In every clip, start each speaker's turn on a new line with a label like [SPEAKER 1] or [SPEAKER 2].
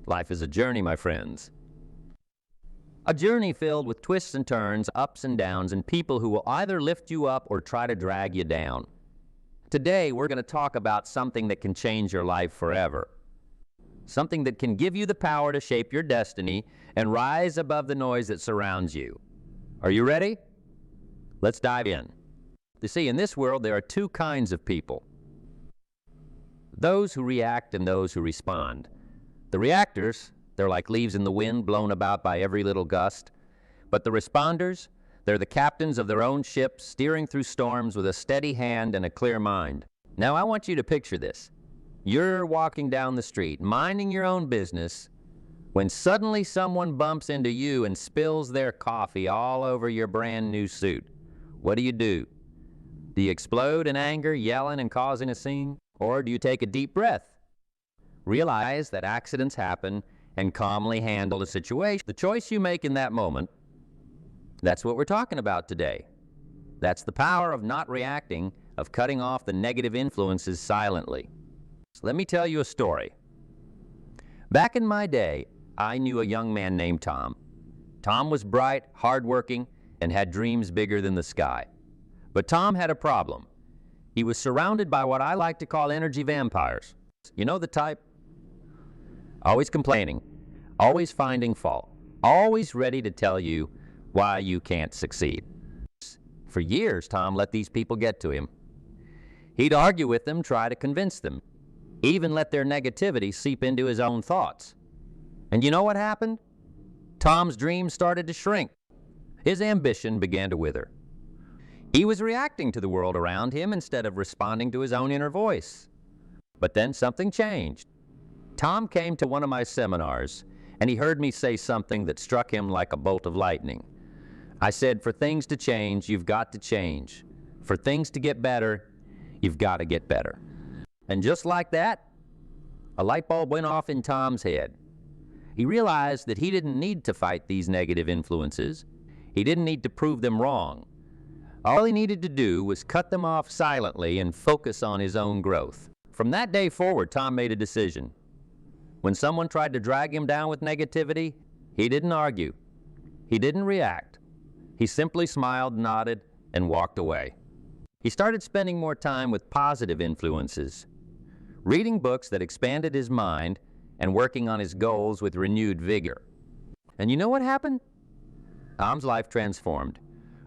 [SPEAKER 1] Life is a journey, my friends. A journey filled with twists and turns, ups and downs, and people who will either lift you up or try to drag you down. Today, we're going to talk about something that can change your life forever. Something that can give you the power to shape your destiny and rise above the noise that surrounds you. Are you ready? Let's dive in. You see, in this world, there are two kinds of people. Those who react and those who respond. The reactors, they're like leaves in the wind blown about by every little gust. But the responders, they're the captains of their own ships, steering through storms with a steady hand and a clear mind. Now, I want you to picture this. You're walking down the street, minding your own business, when suddenly someone bumps into you and spills their coffee all over your brand new suit. What do? Do you explode in anger, yelling and causing a scene? Or do you take a deep breath? Realize that accidents happen and calmly handle the situation. The choice you make in that moment, that's what we're talking about today. That's the power of not reacting, of cutting off the negative influences silently. So let me tell you a story. Back in my day, I knew a young man named Tom. Tom was bright, hardworking, and had dreams bigger than the sky. But Tom had a problem. He was surrounded by what I like to call energy vampires. You know the type? Always complaining, always finding fault, always ready to tell you why you can't succeed. For years, Tom let these people get to him. He'd argue with them, try to convince them, even let their negativity seep into his own thoughts. And you know what happened? Tom's dreams started to shrink. His ambition began to wither. He was reacting to the world around him instead of responding to his own inner voice. But then something changed. Tom came to one of my seminars, and he heard me say something that struck him like a bolt of lightning. I said, for things to change, you've got to change. For things to get better, you've got to get better. And just like that, a light bulb went off in Tom's head. He realized that he didn't need to fight these negative influences. He didn't need to prove them wrong. All he needed to do was cut them off silently and focus on his own growth. From that day forward, Tom made a decision. When someone tried to drag him down with negativity, he didn't argue. He didn't react. He simply smiled, nodded, and walked away. He started spending more time with positive influences, reading books that expanded his mind and working on his goals with renewed vigor. And you know what happened? Tom's life transformed.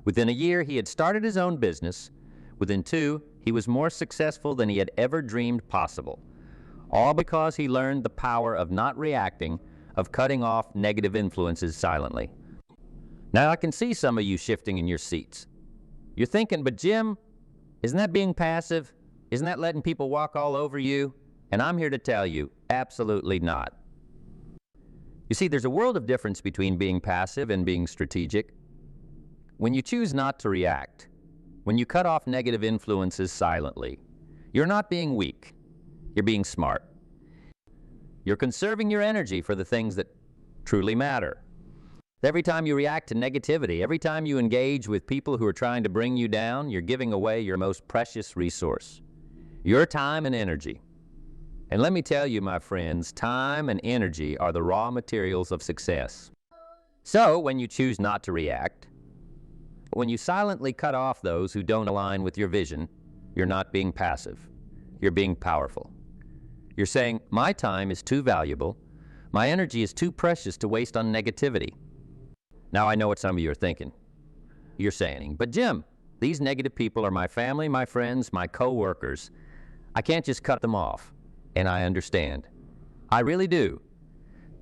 [SPEAKER 1] Within a year, he had started his own business. Within 2, he was more successful than he had ever dreamed possible. All because he learned the power of not reacting, of cutting off negative influences silently. Now, I can see some of you shifting in your seats. You're thinking, but Jim, isn't that being passive? Isn't that letting people walk all over you? And I'm here to tell you, absolutely not. You see, there's a world of difference between being passive and being strategic. When you choose not to react, when you cut off negative influences silently, you're not being weak, you're being smart. You're conserving your energy for the things that truly matter. Every time you react to negativity, every time you engage with people who are trying to bring you down, you're giving away your most precious resource, your time and energy. And let me tell you, my friends, time and energy are the raw materials of success. So, when you choose not to react, when you silently cut off those who don't align with your vision, you're not being passive. You're being powerful. You're saying, my time is too valuable, my energy is too precious to waste on negativity. Now, I know what some of you are thinking. You're saying, but Jim, these negative people are my family, my friends, my co-workers. I can't just cut them off. And I understand. I really do.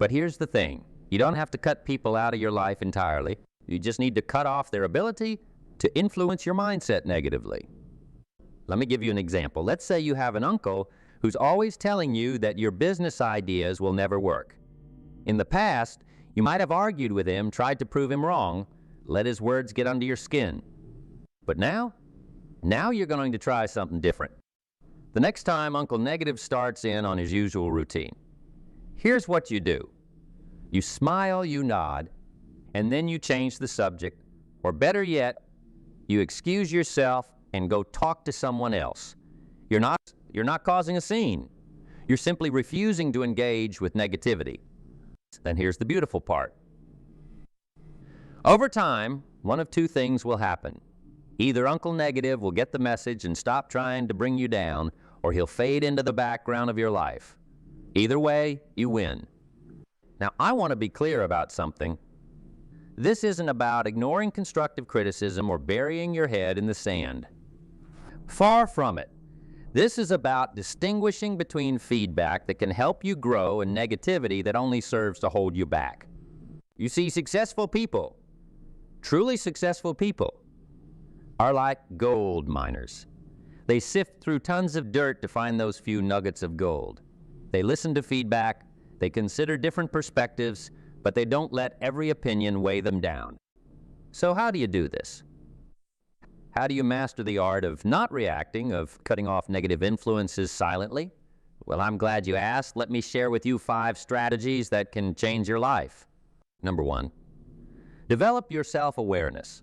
[SPEAKER 1] But here's the thing. You don't have to cut people out of your life entirely. You just need to cut off their ability to influence your mindset negatively. Let me give you an example. Let's say you have an uncle who's always telling you that your business ideas will never work. In the past, you might have argued with him, tried to prove him wrong, let his words get under your skin. But now you're going to try something different. The next time Uncle Negative starts in on his usual routine, here's what you do. You smile, you nod, and then you change the subject, or better yet, you excuse yourself and go talk to someone else. You're not causing a scene. You're simply refusing to engage with negativity. Then here's the beautiful part. Over time, one of two things will happen. Either Uncle Negative will get the message and stop trying to bring you down, or he'll fade into the background of your life. Either way, you win. Now, I want to be clear about something. This isn't about ignoring constructive criticism or burying your head in the sand. Far from it. This is about distinguishing between feedback that can help you grow and negativity that only serves to hold you back. You see, successful people, truly successful people, are like gold miners. They sift through tons of dirt to find those few nuggets of gold. They listen to feedback, they consider different perspectives, but they don't let every opinion weigh them down. So how do you do this? How do you master the art of not reacting, of cutting off negative influences silently? Well, I'm glad you asked. Let me share with you 5 strategies that can change your life. Number 1, develop your self-awareness.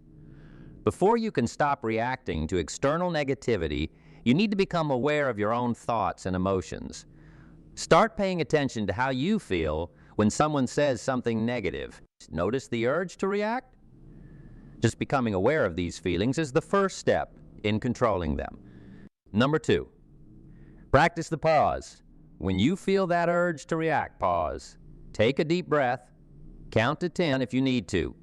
[SPEAKER 1] Before you can stop reacting to external negativity, you need to become aware of your own thoughts and emotions. Start paying attention to how you feel when someone says something negative. Notice the urge to react? Just becoming aware of these feelings is the first step in controlling them. Number 2, practice the pause. When you feel that urge to react, pause. Take a deep breath. Count to 10 if you need to.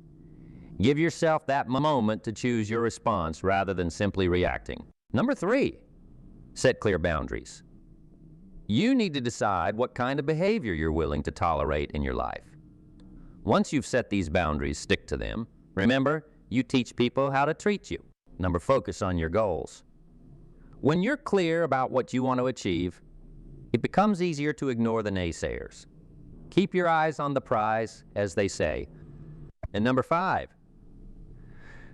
[SPEAKER 1] Give yourself that moment to choose your response rather than simply reacting. Number 3, set clear boundaries. You need to decide what kind of behavior you're willing to tolerate in your life. Once you've set these boundaries, stick to them. Remember, you teach people how to treat you. Number, focus on your goals. When you're clear about what you want to achieve, it becomes easier to ignore the naysayers. Keep your eyes on the prize, as they say. And number 5,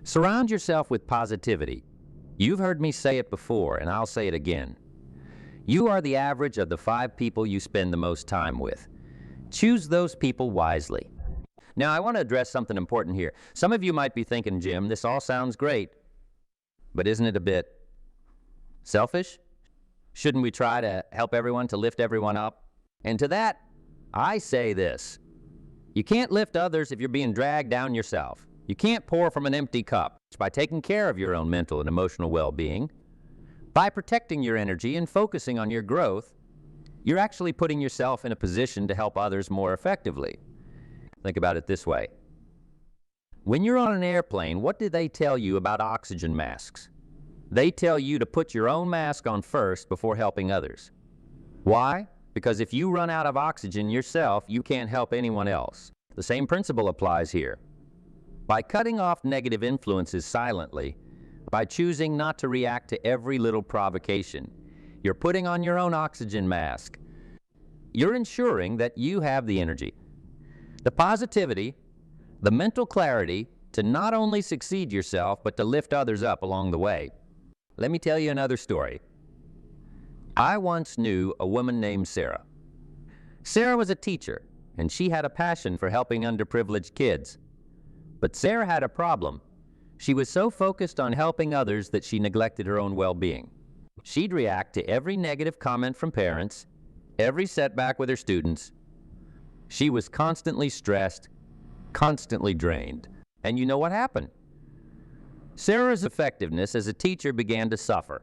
[SPEAKER 1] surround yourself with positivity. You've heard me say it before, and I'll say it again. You are the average of the 5 people you spend the most time with. Choose those people wisely. Now, I want to address something important here. Some of you might be thinking, Jim, this all sounds great, but isn't it a bit selfish? Shouldn't we try to help everyone, to lift everyone up? And to that, I say this. You can't lift others if you're being dragged down yourself. You can't pour from an empty cup. By taking care of your own mental and emotional well-being, by protecting your energy and focusing on your growth, you're actually putting yourself in a position to help others more effectively. Think about it this way. When you're on an airplane, what do they tell you about oxygen masks? They tell you to put your own mask on first before helping others. Why? Because if you run out of oxygen yourself, you can't help anyone else. The same principle applies here. By cutting off negative influences silently, by choosing not to react to every little provocation, you're putting on your own oxygen mask. You're ensuring that you have the energy, the positivity, the mental clarity to not only succeed yourself, but to lift others up along the way. Let me tell you another story. I once knew a woman named Sarah. Sarah was a teacher, and she had a passion for helping underprivileged kids. But Sarah had a problem. She was so focused on helping others that she neglected her own well-being. She'd react to every negative comment from parents, every setback with her students. She was constantly stressed, constantly drained. And you know what happened? Sarah's effectiveness as a teacher began to suffer.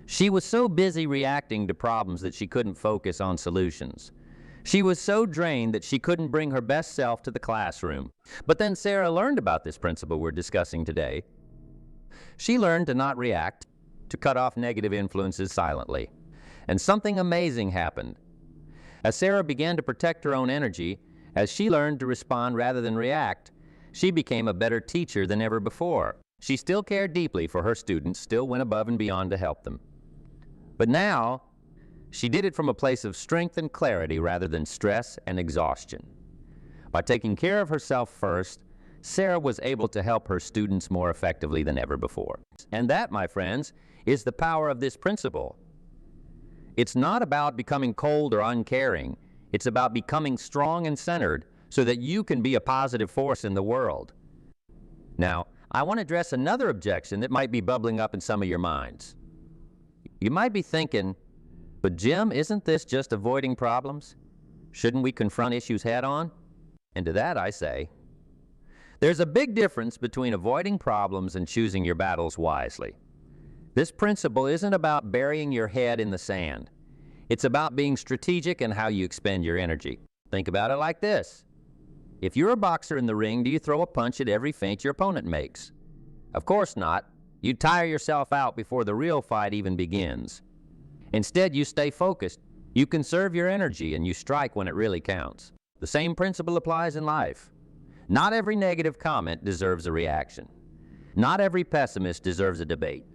[SPEAKER 1] She was so busy reacting to problems that she couldn't focus on solutions. She was so drained that she couldn't bring her best self to the classroom. But then Sarah learned about this principle we're discussing today. She learned to not react, to cut off negative influences silently. And something amazing happened. As Sarah began to protect her own energy, as she learned to respond rather than react, she became a better teacher than ever before. She still cared deeply for her students, still went above and beyond to help them. But now, she did it from a place of strength and clarity rather than stress and exhaustion. By taking care of herself first, Sarah was able to help her students more effectively than ever before. And that, my friends, is the power of this principle. It's not about becoming cold or uncaring. It's about becoming strong and centered so that you can be a positive force in the world. Now, I want to address another objection that might be bubbling up in some of your minds. You might be thinking, But Jim, isn't this just avoiding problems? Shouldn't we confront issues head on? And to that I say, there's a big difference between avoiding problems and choosing your battles wisely. This principle isn't about burying your head in the sand. It's about being strategic in how you expend your energy. Think about it like this. If you're a boxer in the ring, do you throw a punch at every feint your opponent makes? Of course not. You tire yourself out before the real fight even begins. Instead, you stay focused. You conserve your energy and you strike when it really counts. The same principle applies in life. Not every negative comment deserves a reaction. Not every pessimist deserves a debate.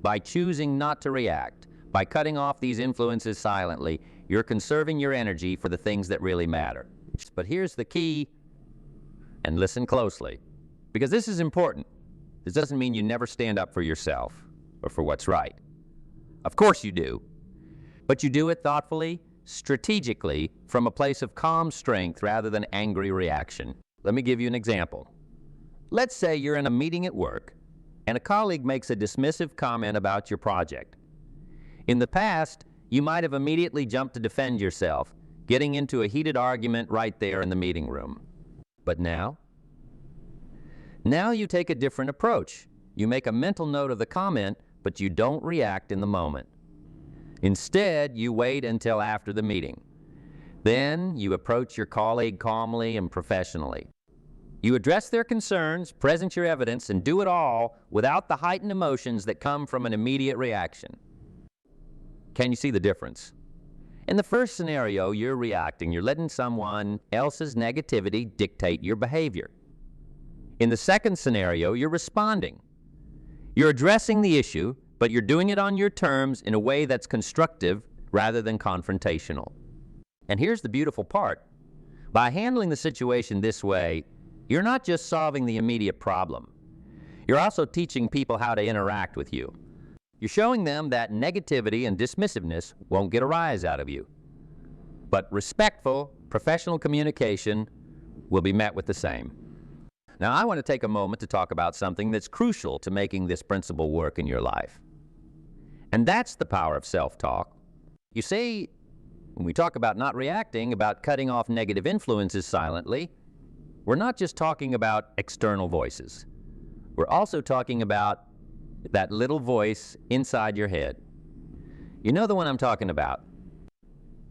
[SPEAKER 1] By choosing not to react, by cutting off these influences silently, you're conserving your energy for the things that really matter. But here's the key, and listen closely, because this is important. This doesn't mean you never stand up for yourself or for what's right. Of course you do. But you do it thoughtfully, strategically, from a place of calm strength rather than angry reaction. Let me give you an example. Let's say you're in a meeting at work and a colleague makes a dismissive comment about your project. In the past, you might have immediately jumped to defend yourself, getting into a heated argument right there in the meeting room. But now you take a different approach. You make a mental note of the comment, but you don't react in the moment. Instead, you wait until after the meeting. Then you approach your colleague calmly and professionally. You address their concerns, present your evidence, and do it all without the heightened emotions that come from an immediate reaction. Can you see the difference? In the first scenario, you're reacting. You're letting someone else's negativity dictate your behavior. In the second scenario, you're responding. You're addressing the issue, but you're doing it on your terms in a way that's constructive rather than confrontational. And here's the beautiful part. By handling the situation this way, you're not just solving the immediate problem. You're also teaching people how to interact with you. You're showing them that negativity and dismissiveness won't get a rise out of you. But respectful, professional communication will be met with the same. Now, I want to take a moment to talk about something that's crucial to making this principle work in your life. And that's the power of self-talk. You see, when we talk about not reacting, about cutting off negative influences silently, we're not just talking about external voices. We're also talking about that little voice inside your head. You know the one I'm talking about.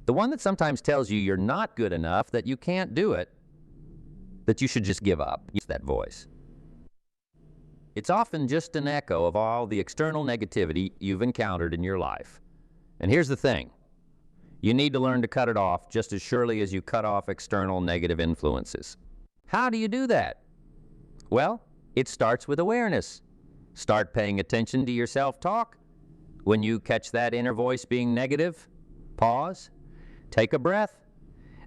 [SPEAKER 1] The one that sometimes tells you you're not good enough, that you can't do it, that you should just give up. Use that voice. It's often just an echo of all the external negativity you've encountered in your life. And here's the thing. You need to learn to cut it off just as surely as you cut off external negative influences. How do you do that? Well, it starts with awareness. Start paying attention to your self-talk. When you catch that inner voice being negative, pause, take a breath,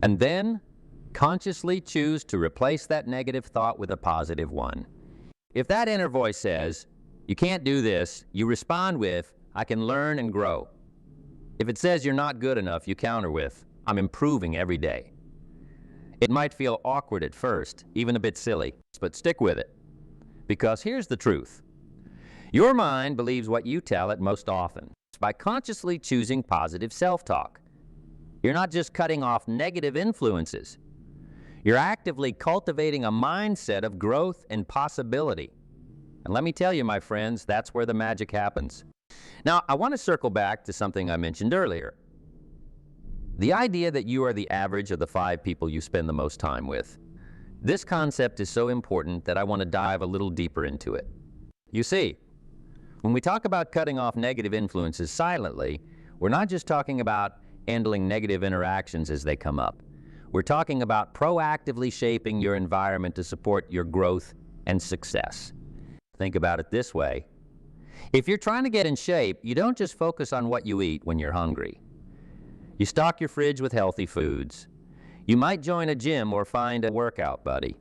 [SPEAKER 1] and then consciously choose to replace that negative thought with a positive one. If that inner voice says, "You can't do this," you respond with, "I can learn and grow." If it says you're not good enough, you counter with, "I'm improving every day." It might feel awkward at first, even a bit silly, but stick with it. Because here's the truth. Your mind believes what you tell it most often. By consciously choosing positive self-talk, you're not just cutting off negative influences. You're actively cultivating a mindset of growth and possibility. And let me tell you, my friends, that's where the magic happens. Now, I want to circle back to something I mentioned earlier. The idea that you are the average of the 5 people you spend the most time with. This concept is so important that I want to dive a little deeper into it. You see, when we talk about cutting off negative influences silently, we're not just talking about handling negative interactions as they come up. We're talking about proactively shaping your environment to support your growth and success. Think about it this way. If you're trying to get in shape, you don't just focus on what you eat when you're hungry. You stock your fridge with healthy foods. You might join a gym or find a workout buddy.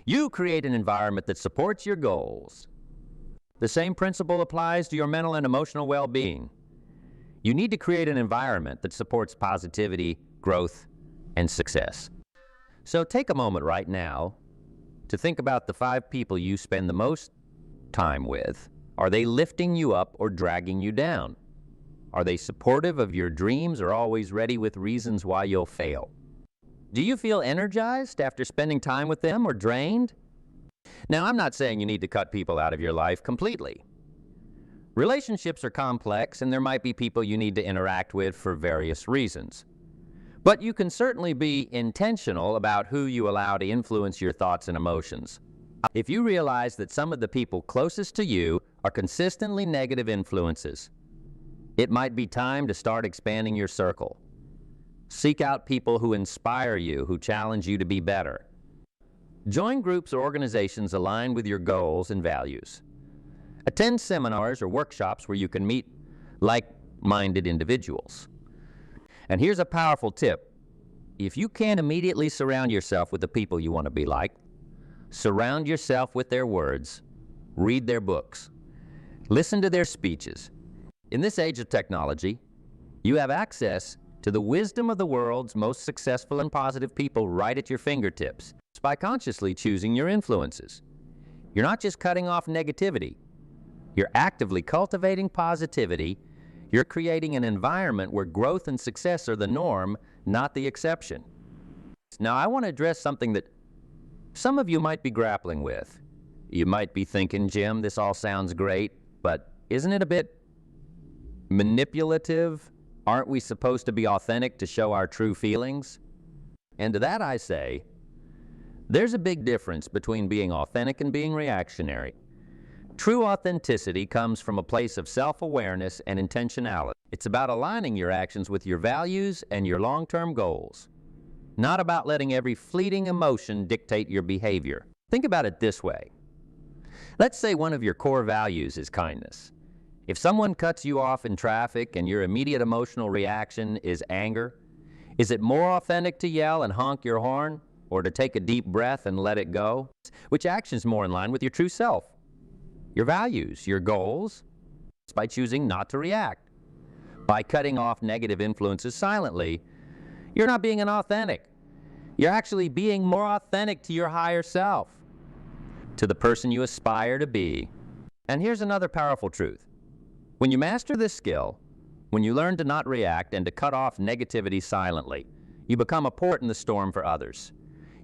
[SPEAKER 1] You create an environment that supports your goals. The same principle applies to your mental and emotional well-being. You need to create an environment that supports positivity, growth, and success. So take a moment right now to think about the 5 people you spend the most time with. Are they lifting you up or dragging you down? Are they supportive of your dreams or always ready with reasons why you'll fail? Do you feel energized after spending time with them or drained? Now, I'm not saying you need to cut people out of your life completely. Relationships are complex, and there might be people you need to interact with for various reasons. But you can certainly be intentional about who you allow to influence your thoughts and emotions. If you realize that some of the people closest to you are consistently negative influences, it might be time to start expanding your circle. Seek out people who inspire you, who challenge you to be better. Join groups or organizations aligned with your goals and values. Attend seminars or workshops where you can meet like-minded individuals. And here's a powerful tip. If you can't immediately surround yourself with the people you want to be like, surround yourself with their words, read their books, listen to their speeches. In this age of technology, you have access to the wisdom of the world's most successful and positive people right at your fingertips by consciously choosing your influences. You're not just cutting off negativity. You're actively cultivating positivity. You're creating an environment where growth and success are the norm, not the exception. Now, I want to address something that some of you might be grappling with. You might be thinking, Jim, this all sounds great, but isn't it a bit manipulative? Aren't we supposed to be authentic to show our true feelings? And to that I say, there's a big difference between being authentic and being reactionary. True authenticity comes from a place of self-awareness and intentionality. It's about aligning your actions with your values and your long-term goals, not about letting every fleeting emotion dictate your behavior. Think about it this way. Let's say one of your core values is kindness. If someone cuts you off in traffic and your immediate emotional reaction is anger, is it more authentic to yell and honk your horn or to take a deep breath and let it go? Which action is more in line with your true self? Your values, your goals? It's by choosing not to react. By cutting off negative influences silently, you're not being inauthentic. You're actually being more authentic to your higher self, to the person you aspire to be. And here's another powerful truth. When you master this skill, when you learn to not react and to cut off negativity silently, you become a port in the storm for others.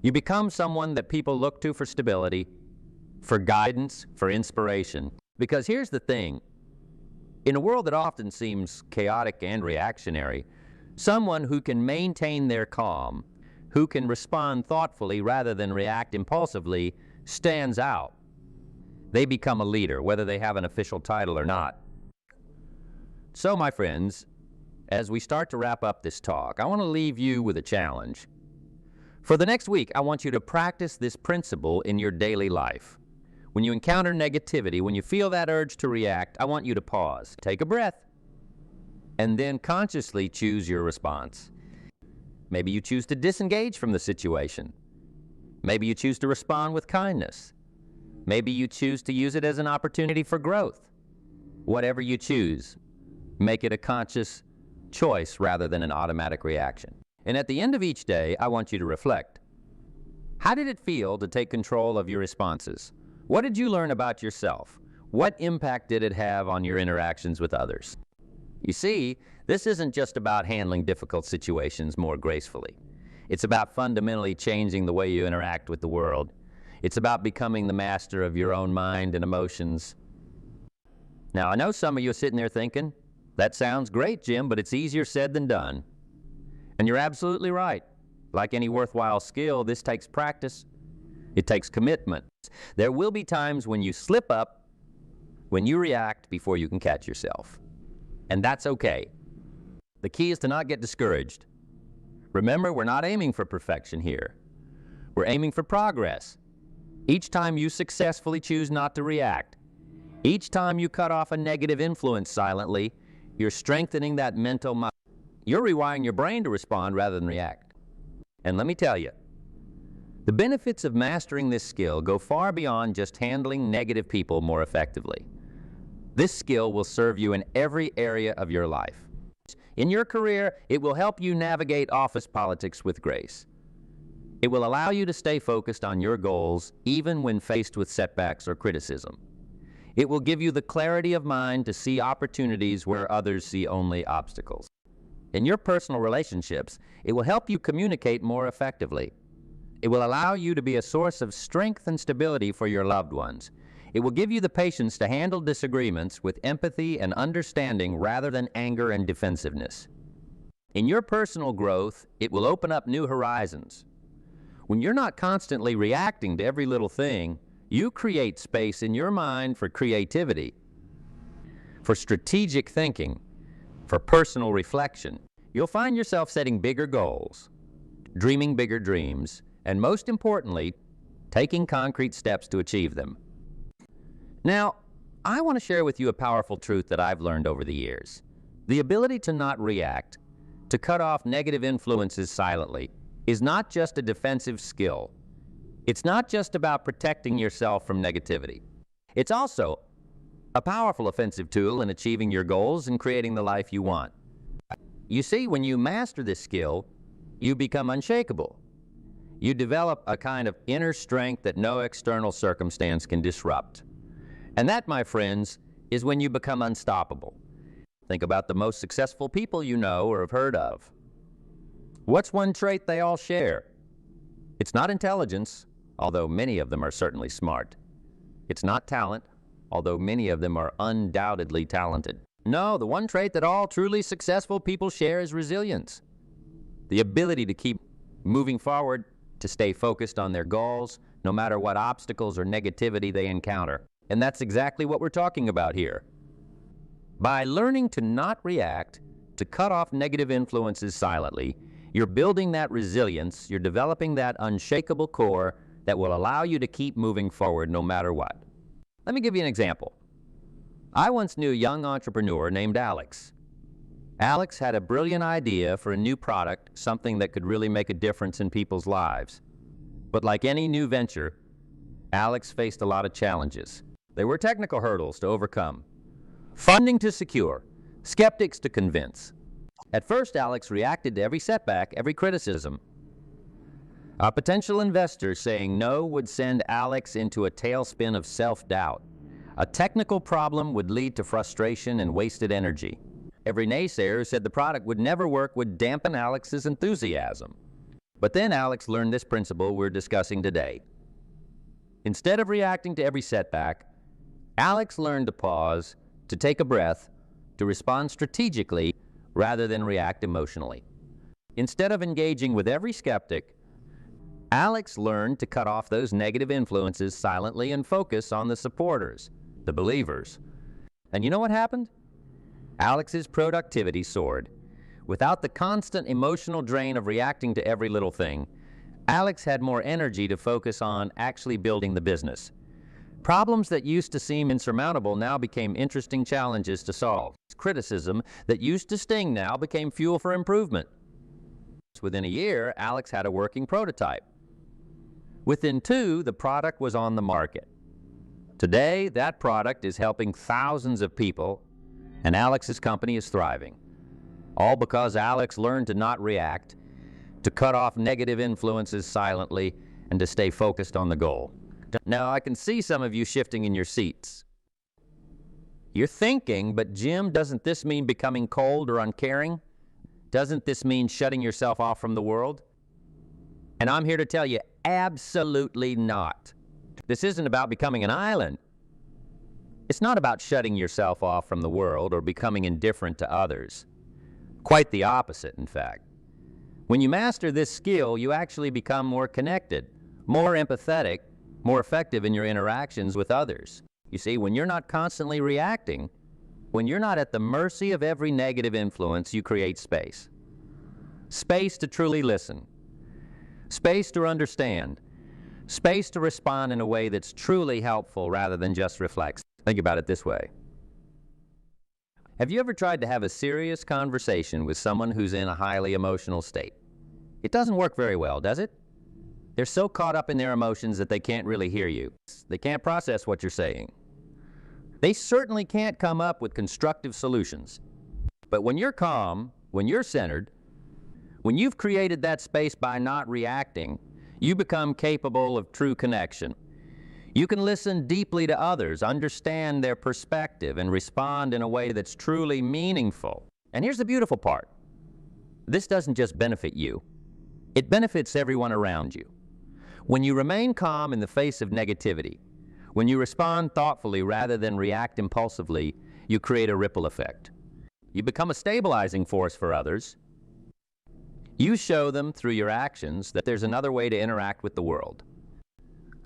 [SPEAKER 1] You become someone that people look to for stability, for guidance, for inspiration. Because here's the thing. In a world that often seems chaotic and reactionary, someone who can maintain their calm, who can respond thoughtfully rather than react impulsively, stands out. They become a leader, whether they have an official title or not. So, my friends, as we start to wrap up this talk, I want to leave you with a challenge. For the next week, I want you to practice this principle in your daily life. When you encounter negativity, when you feel that urge to react, I want you to pause, take a breath, and then consciously choose your response. Maybe you choose to disengage from the situation. Maybe you choose to respond with kindness. Maybe you choose to use it as an opportunity for growth. Whatever you choose, make it a conscious choice rather than an automatic reaction. And at the end of each day, I want you to reflect. How did it feel to take control of your responses? What did you learn about yourself? What impact did it have on your interactions with others? You see, this isn't just about handling difficult situations more gracefully. It's about fundamentally changing the way you interact with the world. It's about becoming the master of your own mind and emotions. Now, I know some of you are sitting there thinking, that sounds great, Jim, but it's easier said than done. And you're absolutely right. Like any worthwhile skill, this takes practice. It takes commitment. There will be times when you slip up, when you react before you can catch yourself. And that's okay. The key is to not get discouraged. Remember, we're not aiming for perfection here. We're aiming for progress. Each time you successfully choose not to react, each time you cut off a negative influence silently, you're strengthening that mental muscle. You're rewiring your brain to respond rather than react. And let me tell you, the benefits of mastering this skill go far beyond just handling negative people more effectively. This skill will serve you in every area of your life. In your career, it will help you navigate office politics with grace. It will allow you to stay focused on your goals even when faced with setbacks or criticism. It will give you the clarity of mind to see opportunities where others see only obstacles. In your personal relationships, it will help you communicate more effectively. It will allow you to be a source of strength and stability for your loved ones. It will give you the patience to handle disagreements with empathy and understanding rather than anger and defensiveness. In your personal growth, it will open up new horizons. When you're not constantly reacting to every little thing, you create space in your mind for creativity, for strategic thinking, for personal reflection. You'll find yourself setting bigger goals, dreaming bigger dreams, and most importantly, taking concrete steps to achieve them. Now, I want to share with you a powerful truth that I've learned over the years. The ability to not react, to cut off negative influences silently, is not just a defensive skill. It's not just about protecting yourself from negativity. It's also a powerful offensive tool in achieving your goals and creating the life you want. You see, when you master this skill, you become unshakable. You develop a kind of inner strength that no external circumstance can disrupt. And that, my friends, is when you become unstoppable. Think about the most successful people you know or have heard of. What's one trait they all share? It's not intelligence, although many of them are certainly smart. It's not talent, although many of them are undoubtedly talented. No, the one trait that all truly successful people share is resilience. The ability to keep moving forward, to stay focused on their goals, no matter what obstacles or negativity they encounter. And that's exactly what we're talking about here. By learning to not react, to cut off negative influences silently, you're building that resilience, you're developing that unshakable core that will allow you to keep moving forward no matter what. Let me give you an example. I once knew a young entrepreneur named Alex. Alex had a brilliant idea for a new product, something that could really make a difference in people's lives. But like any new venture, Alex faced a lot of challenges. There were technical hurdles to overcome, funding to secure, skeptics to convince. At first, Alex reacted to every setback, every criticism. A potential investor saying no would send Alex into a tailspin of self-doubt. A technical problem would lead to frustration and wasted energy. Every naysayer who said the product would never work would dampen Alex's enthusiasm. But then Alex learned this principle we're discussing today. Instead of reacting to every setback, Alex learned to pause, to take a breath, to respond strategically rather than react emotionally. Instead of engaging with every skeptic, Alex learned to cut off those negative influences silently and focus on the supporters, the believers. And you know what happened? Alex's productivity soared. Without the constant emotional drain of reacting to every little thing, Alex had more energy to focus on actually building the business. Problems that used to seem insurmountable now became interesting challenges to solve. Criticism that used to sting now became fuel for improvement. Within a year, Alex had a working prototype. Within 2, the product was on the market. Today, that product is helping thousands of people, and Alex's company is thriving. All because Alex learned to not react, to cut off negative influences silently, and to stay focused on the goal. Now, I can see some of you shifting in your seats. You're thinking, but Jim, doesn't this mean becoming cold or uncaring? Doesn't this mean shutting yourself off from the world? And I'm here to tell you, absolutely not. This isn't about becoming an island. It's not about shutting yourself off from the world or becoming indifferent to others. Quite the opposite, in fact. When you master this skill, you actually become more connected, more empathetic, more effective in your interactions with others. You see, when you're not constantly reacting, when you're not at the mercy of every negative influence, you create space. Space to truly listen. Space to understand. Space to respond in a way that's truly helpful rather than just reflects. Think about it this way. Have you ever tried to have a serious conversation with someone who's in a highly emotional state? It doesn't work very well, does it? They're so caught up in their emotions that they can't really hear you. They can't process what you're saying. They certainly can't come up with constructive solutions. But when you're calm, when you're centered, when you've created that space by not reacting, you become capable of true connection. You can listen deeply to others, understand their perspective, and respond in a way that's truly meaningful. And here's the beautiful part. This doesn't just benefit you. It benefits everyone around you. When you remain calm in the face of negativity, when you respond thoughtfully rather than react impulsively, you create a ripple effect. You become a stabilizing force for others. You show them through your actions that there's another way to interact with the world.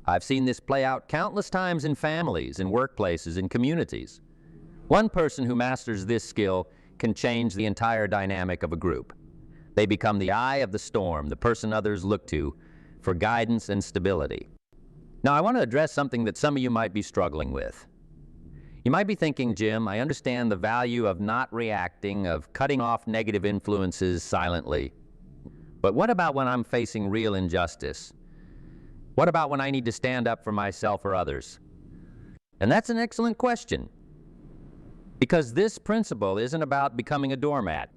[SPEAKER 1] I've seen this play out countless times in families, in workplaces, in communities. One person who masters this skill can change the entire dynamic of a group. They become the eye of the storm, the person others look to for guidance and stability. Now, I want to address something that some of you might be struggling with. You might be thinking, Jim, I understand the value of not reacting, of cutting off negative influences silently. But what about when I'm facing real injustice? What about when I need to stand up for myself or others? And that's an excellent question. Because this principle isn't about becoming a doormat.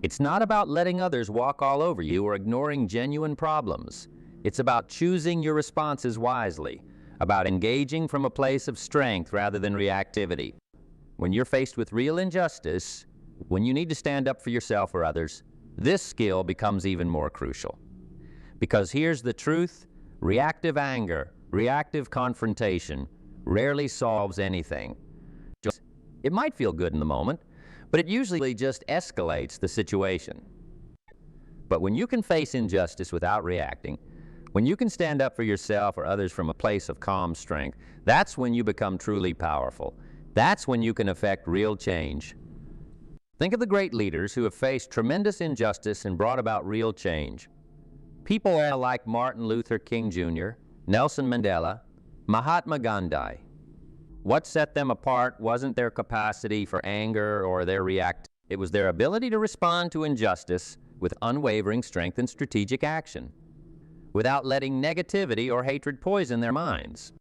[SPEAKER 1] It's not about letting others walk all over you or ignoring genuine problems. It's about choosing your responses wisely, about engaging from a place of strength rather than reactivity. When you're faced with real injustice, when you need to stand up for yourself or others, this skill becomes even more crucial. Because here's the truth. Reactive anger, reactive confrontation rarely solves anything. It might feel good in the moment, but it usually just escalates the situation. But when you can face injustice without reacting, when you can stand up for yourself or others from a place of calm strength, that's when you become truly powerful. That's when you can affect real change. Think of the great leaders who have faced tremendous injustice and brought about real change. People like Martin Luther King Jr., Nelson Mandela, Mahatma Gandhi. What set them apart wasn't their capacity for anger or their react. It was their ability to respond to injustice with unwavering strength and strategic action, without letting negativity or hatred poison their minds.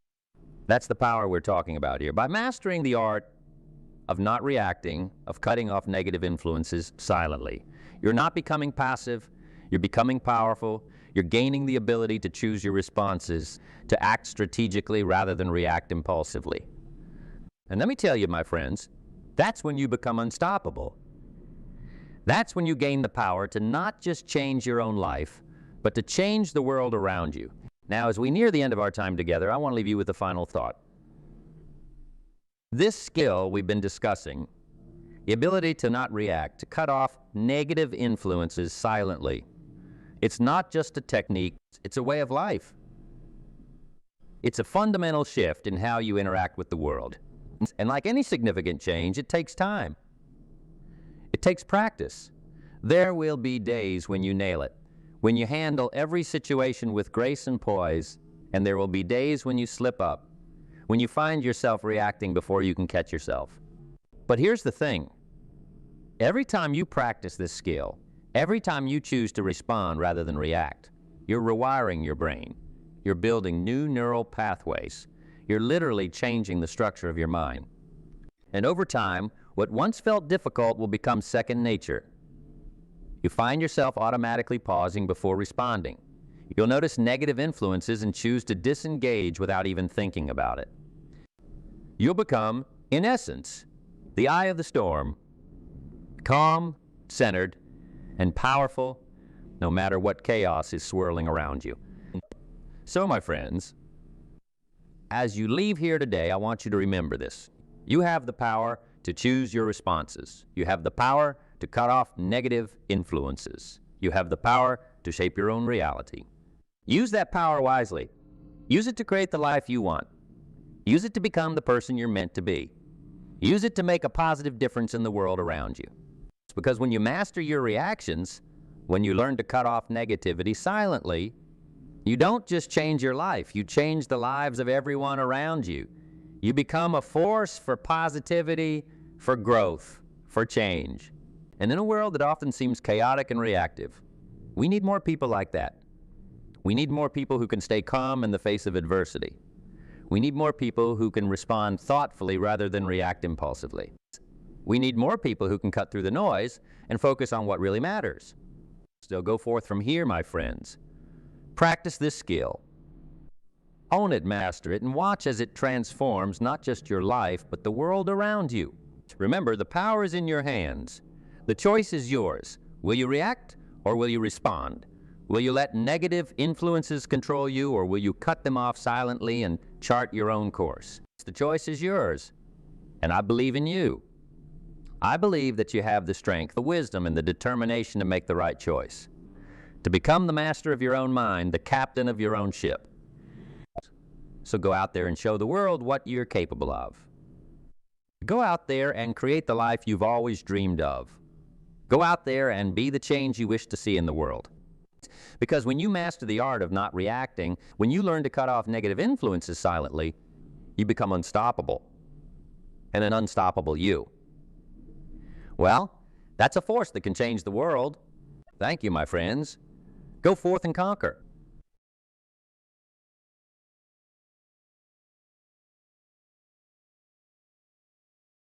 [SPEAKER 1] That's the power we're talking about here. By mastering the art of not reacting, of cutting off negative influences silently, you're not becoming passive, you're becoming powerful, you're gaining the ability to choose your responses, to act strategically rather than react impulsively. And let me tell you, my friends, that's when you become unstoppable. That's when you gain the power to not just change your own life, but to change the world around you. Now, as we near the end of our time together, I want to leave you with a final thought. This skill we've been discussing, the ability to not react, to cut off negative influences silently, it's not just a technique, it's a way of life. It's a fundamental shift in how you interact with the world. And like any significant change, it takes time. It takes practice. There will be days when you nail it, when you handle every situation with grace and poise, and there will be days when you slip up, when you find yourself reacting before you can catch yourself. But here's the thing. Every time you practice this skill, every time you choose to respond rather than react, you're rewiring your brain. You're building new neural pathways. You're literally changing the structure of your mind. And over time, what once felt difficult will become second nature. You find yourself automatically pausing before responding. You'll notice negative influences and choose to disengage without even thinking about it. You'll become, in essence, the eye of the storm, calm, centered, and powerful, no matter what chaos is swirling around you. So, my friends, as you leave here today, I want you to remember this. You have the power to choose your responses. You have the power to cut off negative influences. You have the power to shape your own reality. Use that power wisely. Use it to create the life you want. Use it to become the person you're meant to be. Use it to make a positive difference in the world around you. Because when you master your reactions, when you learn to cut off negativity silently, you don't just change your life, you change the lives of everyone around you. You become a force for positivity, for growth, for change. And in a world that often seems chaotic and reactive, we need more people like that. We need more people who can stay calm in the face of adversity. We need more people who can respond thoughtfully rather than react impulsively. We need more people who can cut through the noise and focus on what really matters. So go forth from here, my friends. Practice this skill. Own it, master it, and watch as it transforms not just your life, but the world around you. Remember, the power is in your hands. The choice is yours. Will you react or will you respond? Will you let negative influences control you, or will you cut them off silently and chart your own course? The choice is yours, and I believe in you. I believe that you have the strength, the wisdom, and the determination to make the right choice, to become the master of your own mind, the captain of your own ship. So go out there and show the world what you're capable of. Go out there and create the life you've always dreamed of. Go out there and be the change you wish to see in the world. Because when you master the art of not reacting, when you learn to cut off negative influences silently, you become unstoppable, and an unstoppable you. Well, that's a force that can change the world. Thank you, my friends. Go forth and conquer.